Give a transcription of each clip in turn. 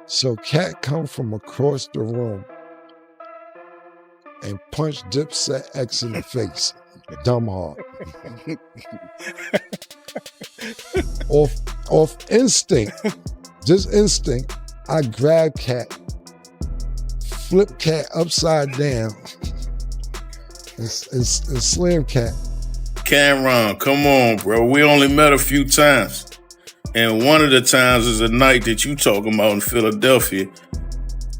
So Katt come from across the room and punch Dipset X in the face. Dumb hard. Off instinct, just instinct, I grab Katt, flip Katt upside down, and slam Katt. Camron, come on, bro. We only met a few times. And one of the times is a night that you talking about in Philadelphia,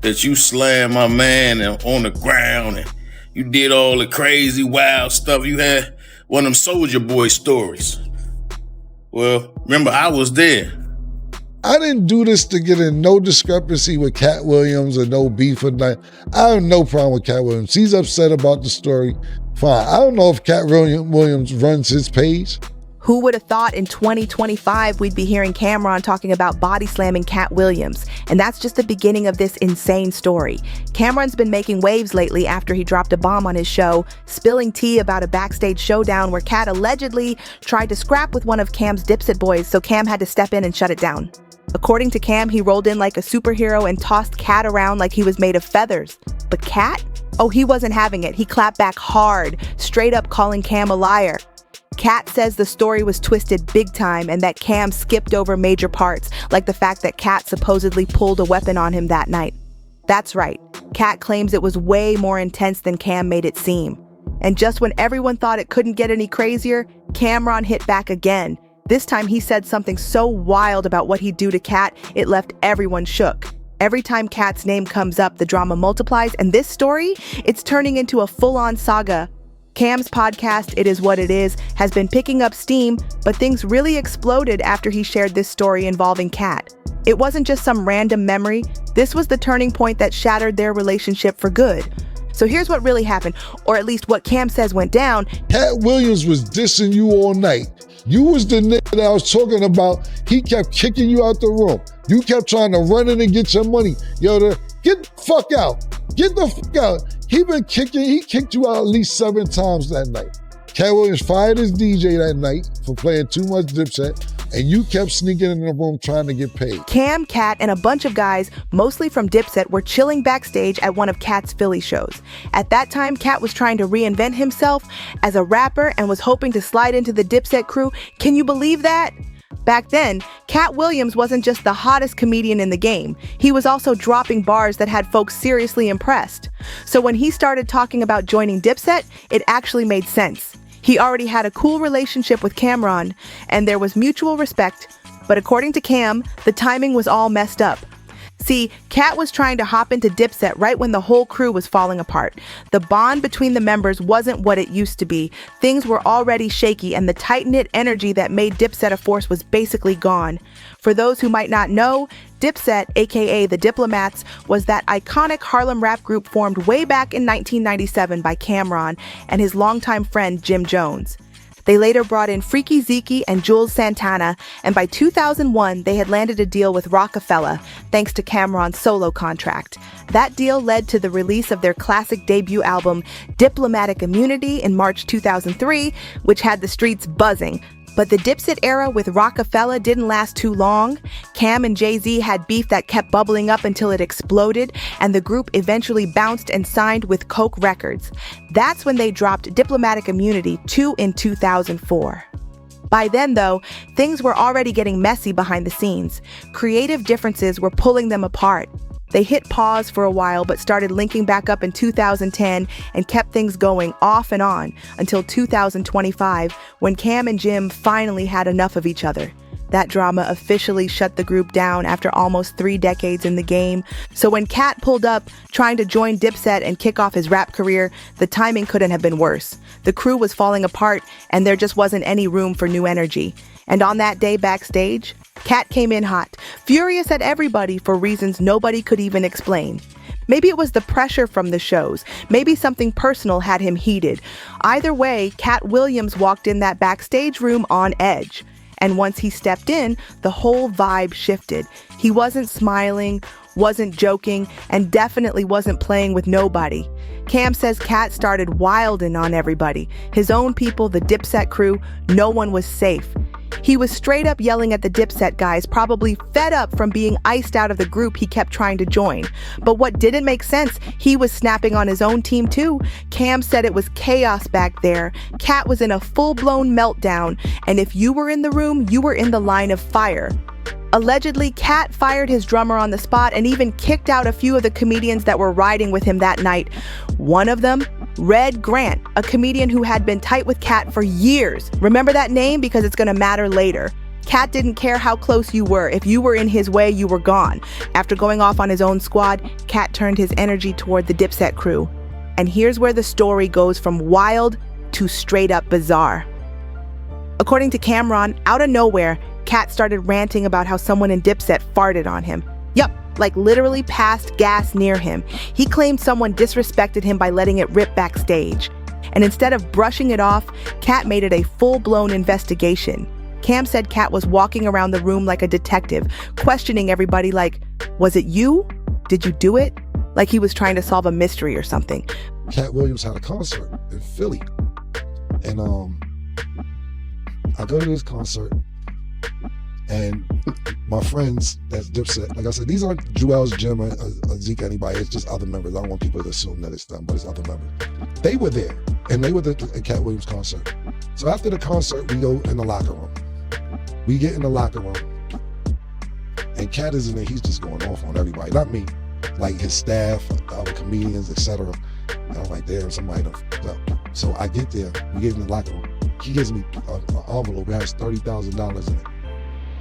that you slammed my man on the ground and you did all the crazy, wild stuff. You had one of them Soulja Boy stories. Well, remember, I was there. I didn't do this to get in no discrepancy with Katt Williams or no beef or nothing. I have no problem with Katt Williams. He's upset about the story. Fine. I don't know if Katt Williams runs his page. Who would have thought in 2025 we'd be hearing Camron talking about body slamming Katt Williams? And that's just the beginning of this insane story. Camron's been making waves lately after he dropped a bomb on his show, spilling tea about a backstage showdown where Katt allegedly tried to scrap with one of Cam's Dipset boys, so Cam had to step in and shut it down. According to Cam, he rolled in like a superhero and tossed Katt around like he was made of feathers. But Katt? Oh, he wasn't having it. He clapped back hard, straight up calling Cam a liar. Katt says the story was twisted big time and that Cam skipped over major parts, like the fact that Katt supposedly pulled a weapon on him that night. That's right. Katt claims it was way more intense than Cam made it seem. And just when everyone thought it couldn't get any crazier, Camron hit back again. This time he said something so wild about what he'd do to Katt, it left everyone shook. Every time Katt's name comes up, the drama multiplies, and this story, it's turning into a full-on saga. Cam's podcast, It Is What It Is, has been picking up steam, but things really exploded after he shared this story involving Katt. It wasn't just some random memory. This was the turning point that shattered their relationship for good. So here's what really happened, or at least what Cam says went down. Katt Williams was dissing you all night. You was the nigga that I was talking about. He kept kicking you out the room. You kept trying to run in and get your money. Get the fuck out. Get the fuck out. He kicked you out at least 7 times that night. Katt Williams fired his DJ that night for playing too much Dipset, and you kept sneaking in the room trying to get paid. Cam, Katt, and a bunch of guys, mostly from Dipset, were chilling backstage at one of Katt's Philly shows. At that time, Katt was trying to reinvent himself as a rapper and was hoping to slide into the Dipset crew. Can you believe that? Back then, Katt Williams wasn't just the hottest comedian in the game. He was also dropping bars that had folks seriously impressed. So when he started talking about joining Dipset, it actually made sense. He already had a cool relationship with Camron, and there was mutual respect. But according to Cam, the timing was all messed up. See, Katt was trying to hop into Dipset right when the whole crew was falling apart. The bond between the members wasn't what it used to be. Things were already shaky, and the tight-knit energy that made Dipset a force was basically gone. For those who might not know, Dipset, aka the Diplomats, was that iconic Harlem rap group formed way back in 1997 by Camron and his longtime friend Jim Jones. They later brought in Freaky Zeke and Jules Santana, and by 2001, they had landed a deal with Rockefeller, thanks to Camron's solo contract. That deal led to the release of their classic debut album, Diplomatic Immunity, in March 2003, which had the streets buzzing. But the Dipset era with Rockefeller didn't last too long. Cam and Jay-Z had beef that kept bubbling up until it exploded, and the group eventually bounced and signed with Coke Records. That's when they dropped Diplomatic Immunity 2 in 2004. By then, though, things were already getting messy behind the scenes. Creative differences were pulling them apart. They hit pause for a while but started linking back up in 2010 and kept things going off and on until 2025 when Cam and Jim finally had enough of each other. That drama officially shut the group down after almost 3 decades in the game. So when Katt pulled up trying to join Dipset and kick off his rap career, the timing couldn't have been worse. The crew was falling apart and there just wasn't any room for new energy. And on that day backstage, Katt came in hot, furious at everybody for reasons nobody could even explain. Maybe it was the pressure from the shows. Maybe something personal had him heated. Either way, Katt Williams walked in that backstage room on edge. And once he stepped in, the whole vibe shifted. He wasn't smiling, wasn't joking, and definitely wasn't playing with nobody. Cam says Katt started wilding on everybody. His own people, the Dipset crew, no one was safe. He was straight up yelling at the Dipset guys, probably fed up from being iced out of the group he kept trying to join. But what didn't make sense, he was snapping on his own team too. Cam said it was chaos back there. Katt was in a full-blown meltdown, and if you were in the room, you were in the line of fire. Allegedly, Katt fired his drummer on the spot and even kicked out a few of the comedians that were riding with him that night. One of them, Red Grant, a comedian who had been tight with Katt for years. Remember that name because it's gonna matter later. Katt didn't care how close you were. If you were in his way, you were gone. After going off on his own squad, Katt turned his energy toward the Dipset crew. And here's where the story goes from wild to straight up bizarre. According to Camron, out of nowhere, Katt started ranting about how someone in Dipset farted on him. Yup, like literally passed gas near him. He claimed someone disrespected him by letting it rip backstage. And instead of brushing it off, Katt made it a full-blown investigation. Cam said Katt was walking around the room like a detective, questioning everybody like, was it you? Did you do it? Like he was trying to solve a mystery or something. Katt Williams had a concert in Philly. And I go to this concert, and my friends that's Dipset, like I said, these aren't Joel's, Jim, or Zeke, anybody. It's just other members. I don't want people to assume that it's them, but it's other members. They were there, and they were at the Katt Williams concert. So after the concert, we go in the locker room. We get in the locker room, and Katt is in there. He's just going off on everybody, not me, like his staff, other comedians, etc. And I'm like, damn, somebody done fucked up. So I get there, we get in the locker room. He gives me an envelope. It has $30,000 in it.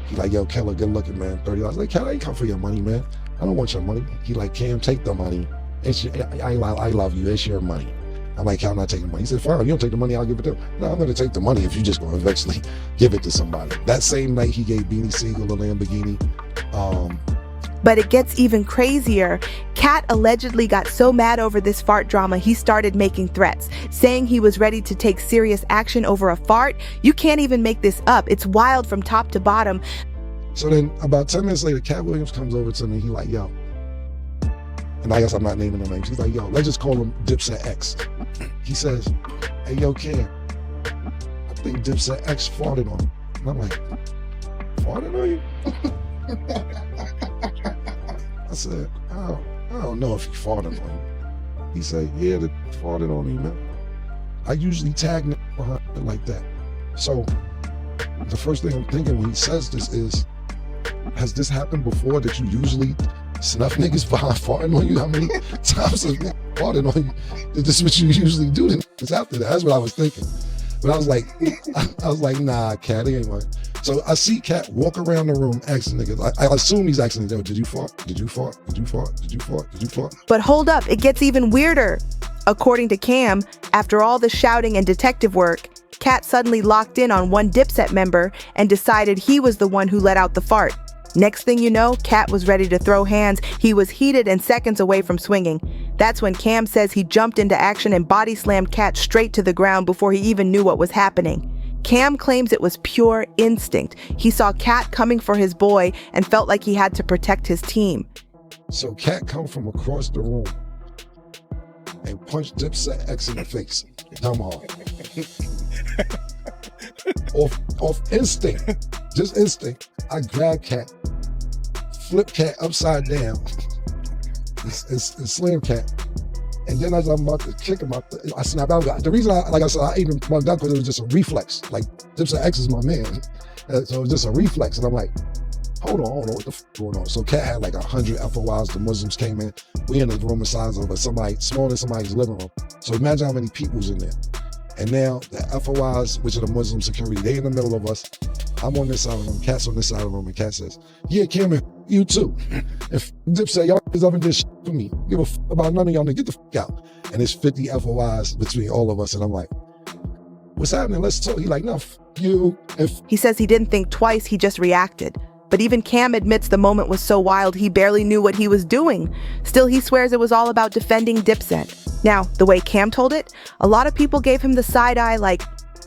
He like, yo, Keller, good looking, man. $30. I was like, Keller, I ain't come for your money, man. I don't want your money. He like, Cam, take the money. I love you. It's your money. I'm like, Cam, I'm not taking the money. He said, fine, you don't take the money, I'll give it to him. No, I'm going to take the money if you just going to eventually give it to somebody. That same night, he gave Beanie Siegel a Lamborghini. But it gets even crazier. Katt allegedly got so mad over this fart drama, he started making threats, saying he was ready to take serious action over a fart. You can't even make this up. It's wild from top to bottom. So then about 10 minutes later, Katt Williams comes over to me. He like, yo, and I guess I'm not naming no names. He's like, yo, let's just call him Dipset X. He says, hey, yo, Cam, I think Dipset X farted on him. And I'm like, farted on you? I said, I don't know if he farted on you. He said, yeah, they farted on me, man. I usually tag behind it like that. So the first thing I'm thinking when he says this is, has this happened before that you usually snuff niggas behind farting on you? How many times has niggas farted on you? Is this what you usually do? It's after that. That's what I was thinking. But I was like, nah, Katt, it ain't right. So I see Katt walk around the room asking niggas. I assume he's asking, yo, did you fart? Did you fart? Did you fart? Did you fart? Did you fart? But hold up, it gets even weirder. According to Cam, after all the shouting and detective work, Katt suddenly locked in on one Dipset member and decided he was the one who let out the fart. Next thing you know, Katt was ready to throw hands. He was heated and seconds away from swinging. That's when Cam says he jumped into action and body slammed Katt straight to the ground before he even knew what was happening. Cam claims it was pure instinct. He saw Katt coming for his boy and felt like he had to protect his team. So Katt come from across the room and punched Dipset X in the face. Dumb hard. off instinct, just instinct. I grabbed Katt, flipped Katt upside down, and slammed Katt. And then as I'm about to kick him out, I snapped out. The reason I even bugged out because it was just a reflex. Like, Dipset X is my man. So it was just a reflex. And I'm like, hold on, what the fuck going on? So Katt had like 100 FOIs. The Muslims came in. We in the room the size of smaller than somebody's living room. So imagine how many people's in there. And now the FOIs, which are the Muslim security, they in the middle of us. I'm on this side of the room, Katt's on this side of the room, and Katt says, yeah, Camron, you too. If Dipset, y'all is up and did shit for me. Give a fuck about none of y'all, get the fuck out. And there's 50 FOIs between all of us, and I'm like, what's happening? Let's talk. He like, no, fuck you. He says he didn't think twice, he just reacted. But even Cam admits the moment was so wild he barely knew what he was doing. Still, he swears it was all about defending Dipset. Now, the way Cam told it, a lot of people gave him the side eye like,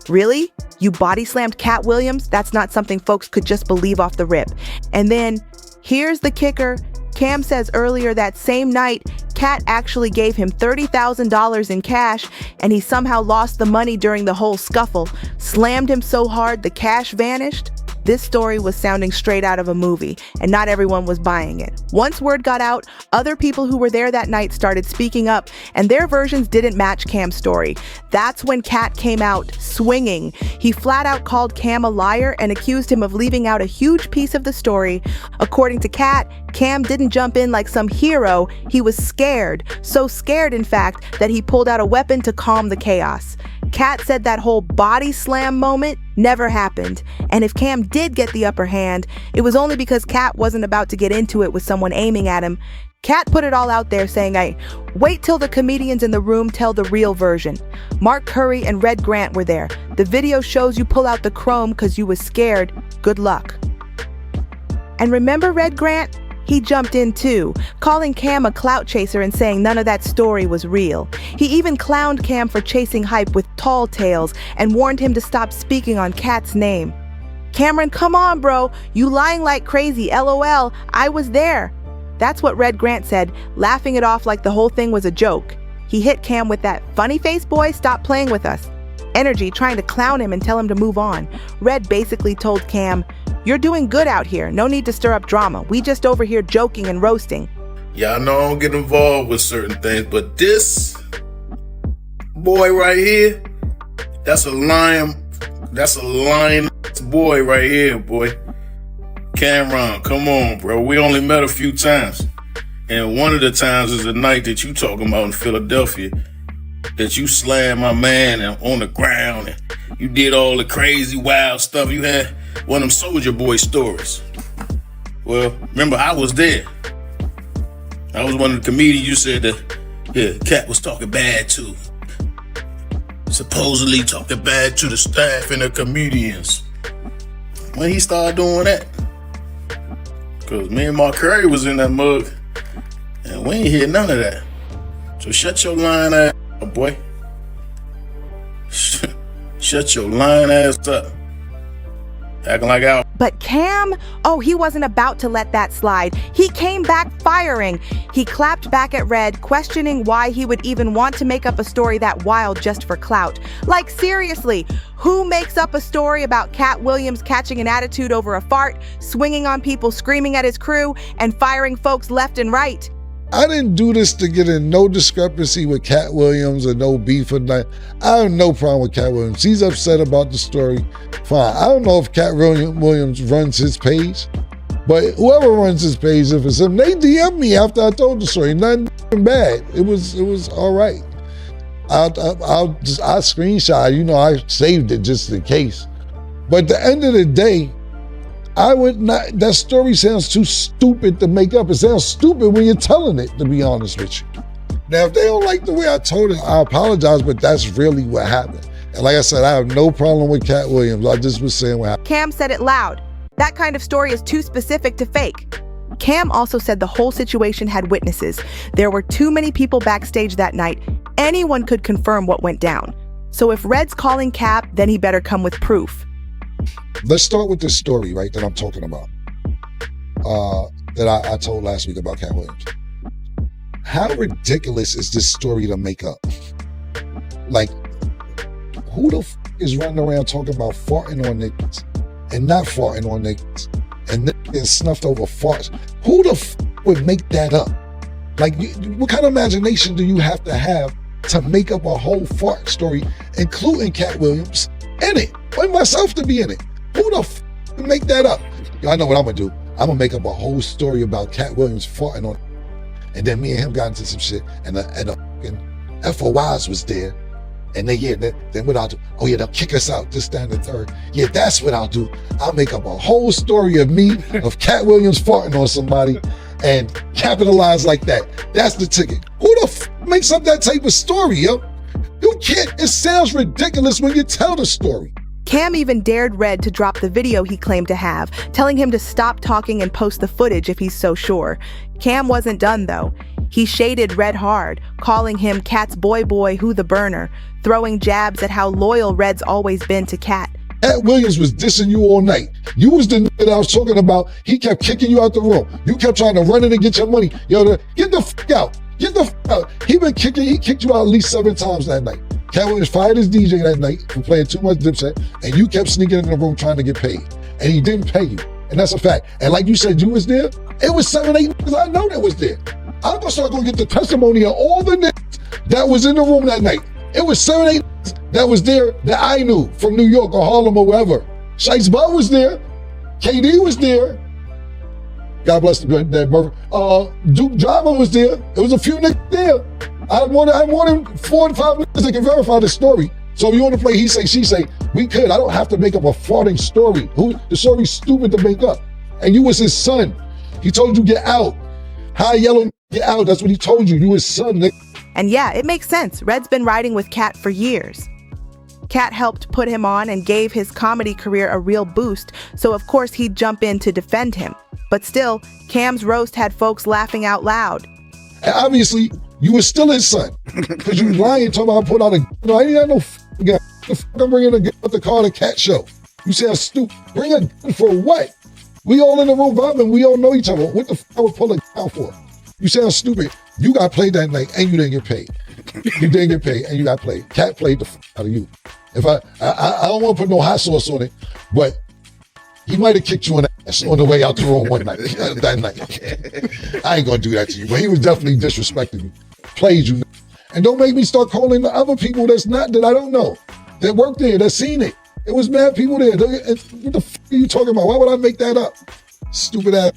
really? You body slammed Katt Williams? That's not something folks could just believe off the rip. And then, here's the kicker. Cam says earlier that same night, Katt actually gave him $30,000 in cash, and he somehow lost the money during the whole scuffle, slammed him so hard the cash vanished. This story was sounding straight out of a movie, and not everyone was buying it. Once word got out, other people who were there that night started speaking up, and their versions didn't match Cam's story. That's when Katt came out swinging. He flat out called Cam a liar and accused him of leaving out a huge piece of the story. According to Katt, Cam didn't jump in like some hero. He was scared. So scared, in fact, that he pulled out a weapon to calm the chaos. Katt said that whole body slam moment never happened, and if Cam did get the upper hand, it was only because Katt wasn't about to get into it with someone aiming at him. Katt put it all out there saying, "Hey, wait till the comedians in the room tell the real version. Mark Curry and Red Grant were there. The video shows you pull out the chrome because you was scared. Good luck." And remember Red Grant? He jumped in too, calling Cam a clout chaser and saying none of that story was real. He even clowned Cam for chasing hype with tall tales and warned him to stop speaking on Katt's name. "Camron, come on, bro. You lying like crazy. LOL. I was there." That's what Red Grant said, laughing it off like the whole thing was a joke. He hit Cam with that "funny face, boy, stop playing with us" energy, trying to clown him and tell him to move on. Red basically told Cam, "You're doing good out here. No need to stir up drama. We just over here joking and roasting." Yeah, I know I don't get involved with certain things, but this boy right here, that's a lion boy right here, boy. Camron, come on, bro. We only met a few times. And one of the times is the night that you talking about in Philadelphia, that you slammed my man on the ground and you did all the crazy, wild stuff. You had one of them Soldier Boy stories. Well, remember, I was there. I was one of the comedians you said that, Katt was talking bad to. Supposedly talking bad to the staff and the comedians. When he started doing that, because me and Mark Curry was in that mug, and we ain't hear none of that. So shut your lying ass up, boy. Shut your lying ass up. Acting like out. But Cam, he wasn't about to let that slide. He came back firing. He clapped back at Red, questioning why he would even want to make up a story that wild just for clout. Like, seriously, who makes up a story about Katt Williams catching an attitude over a fart, swinging on people, screaming at his crew, and firing folks left and right? I didn't do this to get in no discrepancy with Katt Williams or no beef or nothing. I have no problem with Katt Williams. He's upset about the story. Fine. I don't know if Katt Williams runs his page, but whoever runs his page, if it's him, they DM me after I told the story. Nothing bad. It was all right. I screenshot. I saved it just in case. But at the end of the day, I would not, that story sounds too stupid to make up. It sounds stupid when you're telling it, to be honest with you. Now, if they don't like the way I told it, I apologize, but that's really what happened. And like I said, I have no problem with Katt Williams. I just was saying what happened. Cam said it loud. That kind of story is too specific to fake. Cam also said the whole situation had witnesses. There were too many people backstage that night. Anyone could confirm what went down. So if Red's calling Cap, then he better come with proof. Let's start with this story, right, that I'm talking about, that I told last week about Katt Williams. How ridiculous is this story to make up? Like, who the is running around talking about farting on niggas and not farting on niggas and getting snuffed over farts? Who the would make that up? Like, what kind of imagination do you have to make up a whole fart story, including Katt Williams in it? I want myself to be in it. Who the would make that up? Y'all know what I'm gonna do. I'm gonna make up a whole story about Katt Williams farting on it. And then me and him got into some shit, and the fucking FOIs was there. And then what I'll do, they'll kick us out, this, that, and the third. Yeah, that's what I'll do. I'll make up a whole story of me, of Katt Williams farting on somebody, and capitalize like that. That's the ticket. Who the makes up that type of story, yo? You can't, it sounds ridiculous when you tell the story. Cam even dared Red to drop the video he claimed to have, telling him to stop talking and post the footage if he's so sure. Cam wasn't done though. He shaded Red hard, calling him Katt's boy, who the burner, throwing jabs at how loyal Red's always been to Katt. Katt Williams was dissing you all night. You was the nigga that I was talking about. He kept kicking you out the room. You kept trying to run in and get your money. Yo, get the fuck out. Get the fuck out. He kicked you out at least 7 times that night. Katt Williams fired his DJ that night for playing too much Dipset, and you kept sneaking in the room trying to get paid. And he didn't pay you. And that's a fact. And like you said, you was there. It was 7, 8 niggas I know that was there. I'm gonna start going to get the testimony of all the niggas that was in the room that night. It was 7, 8 niggas that was there that I knew from New York or Harlem or wherever. Shice Bud was there. KD was there. God bless the dead brother. Duke Driver was there. There was a few niggas there. I have more than 4 and 5 niggas that can verify this story. So if you want to play he say, she say, we could. I don't have to make up a frauding story. The story's stupid to make up. And you was his son. He told you get out. High yellow, get out. That's what he told you. You his son, nigga. And yeah, it makes sense. Red's been riding with Katt for years. Katt helped put him on and gave his comedy career a real boost, so of course he'd jump in to defend him. But still, Cam's roast had folks laughing out loud. And obviously, you was still his son. Because you lying, talking about I put out a... No, I ain't got no f***ing gun. The f*** I'm bringing a gun with the Carter Katt show. You say I'm stupid. Bring a gun for what? We all in the room vibing. We all know each other. What the f*** I would pull a gun out for? You say I'm stupid. You got played that night and you didn't get paid. You didn't get paid and you got played. Katt played the f*** out of you. If I don't want to put no hot sauce on it, but he might have kicked you in the ass on the way out the room one night, that night. I ain't gonna do that to you, but he was definitely disrespecting you. Played you. And don't make me start calling the other people that I don't know, that worked there, that seen it. It was mad people there. What the f*** are you talking about? Why would I make that up? Stupid ass.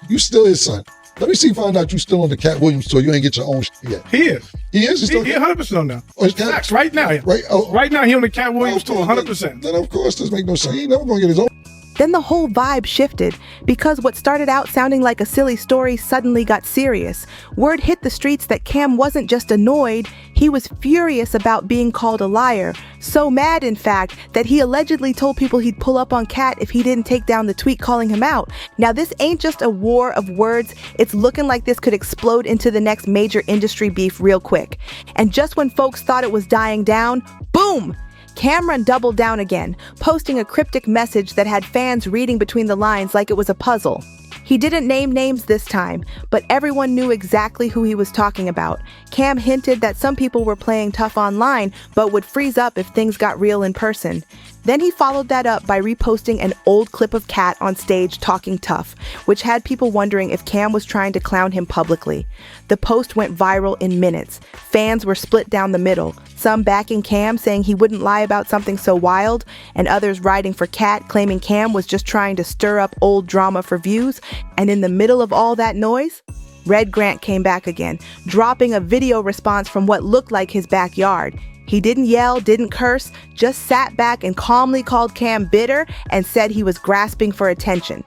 You still his son. Let me see, find out you still on the Katt Williams tour. You ain't get your own shit yet. He is. He is? He 100% on now. Oh, Facts, right now. Right, right now, he on the Katt Williams tour, 100%. Then of course, this make no sense. He ain't never gonna get his own. Then the whole vibe shifted, because what started out sounding like a silly story suddenly got serious. Word hit the streets that Cam wasn't just annoyed, he was furious about being called a liar. So mad, in fact, that he allegedly told people he'd pull up on Katt if he didn't take down the tweet calling him out. Now this ain't just a war of words, it's looking like this could explode into the next major industry beef real quick. And just when folks thought it was dying down, boom! Camron doubled down again, posting a cryptic message that had fans reading between the lines like it was a puzzle. He didn't name names this time, but everyone knew exactly who he was talking about. Cam hinted that some people were playing tough online, but would freeze up if things got real in person. Then he followed that up by reposting an old clip of Katt on stage talking tough, which had people wondering if Cam was trying to clown him publicly. The post went viral in minutes. Fans were split down the middle, some backing Cam saying he wouldn't lie about something so wild, and others riding for Katt claiming Cam was just trying to stir up old drama for views. And in the middle of all that noise, Red Grant came back again, dropping a video response from what looked like his backyard. He didn't yell, didn't curse, just sat back and calmly called Cam bitter and said he was grasping for attention.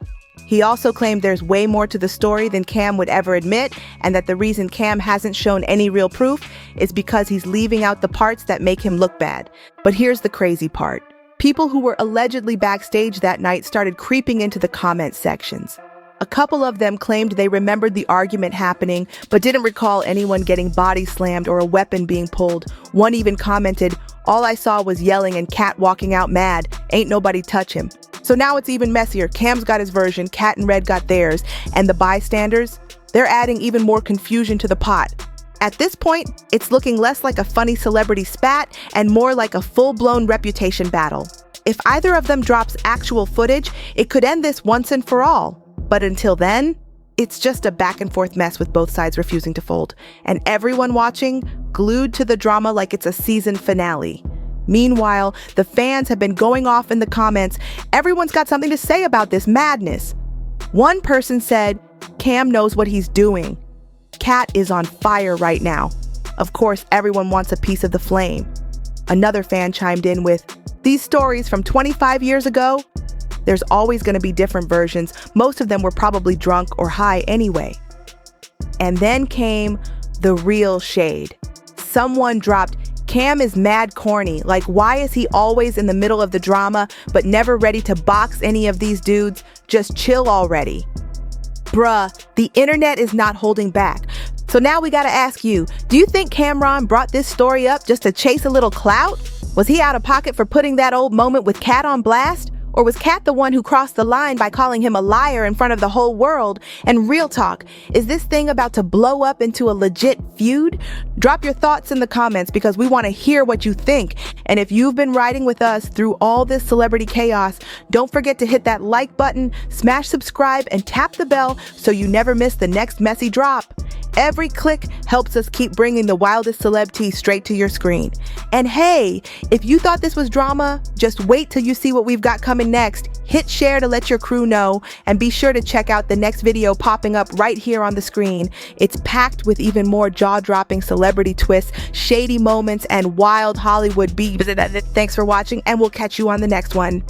He also claimed there's way more to the story than Cam would ever admit, and that the reason Cam hasn't shown any real proof is because he's leaving out the parts that make him look bad. But here's the crazy part. People who were allegedly backstage that night started creeping into the comment sections. A couple of them claimed they remembered the argument happening, but didn't recall anyone getting body slammed or a weapon being pulled. One even commented, "All I saw was yelling and Katt walking out mad. Ain't nobody touch him." So now it's even messier. Cam's got his version, Katt and Red got theirs, and the bystanders, they're adding even more confusion to the pot. At this point, it's looking less like a funny celebrity spat and more like a full-blown reputation battle. If either of them drops actual footage, it could end this once and for all. But until then, it's just a back and forth mess with both sides refusing to fold, and everyone watching glued to the drama like it's a season finale. Meanwhile, the fans have been going off in the comments. Everyone's got something to say about this madness. One person said, "Cam knows what he's doing. Katt is on fire right now. Of course, everyone wants a piece of the flame." Another fan chimed in with, "These stories from 25 years ago, there's always going to be different versions. Most of them were probably drunk or high anyway." And then came the real shade. Someone dropped, "Cam is mad corny. Like, why is he always in the middle of the drama, but never ready to box any of these dudes? Just chill already." Bruh, the internet is not holding back. So now we gotta ask you, do you think Camron brought this story up just to chase a little clout? Was he out of pocket for putting that old moment with Katt on blast? Or was Katt the one who crossed the line by calling him a liar in front of the whole world? And real talk, is this thing about to blow up into a legit feud? Drop your thoughts in the comments because we want to hear what you think. And if you've been riding with us through all this celebrity chaos, don't forget to hit that like button, smash subscribe, and tap the bell so you never miss the next messy drop. Every click helps us keep bringing the wildest celeb tea straight to your screen. And hey, if you thought this was drama, just wait till you see what we've got coming next. Hit share to let your crew know, and be sure to check out the next video popping up right here on the screen. It's packed with even more jaw-dropping celebrity twists, shady moments, and wild Hollywood beats. Thanks for watching, and we'll catch you on the next one.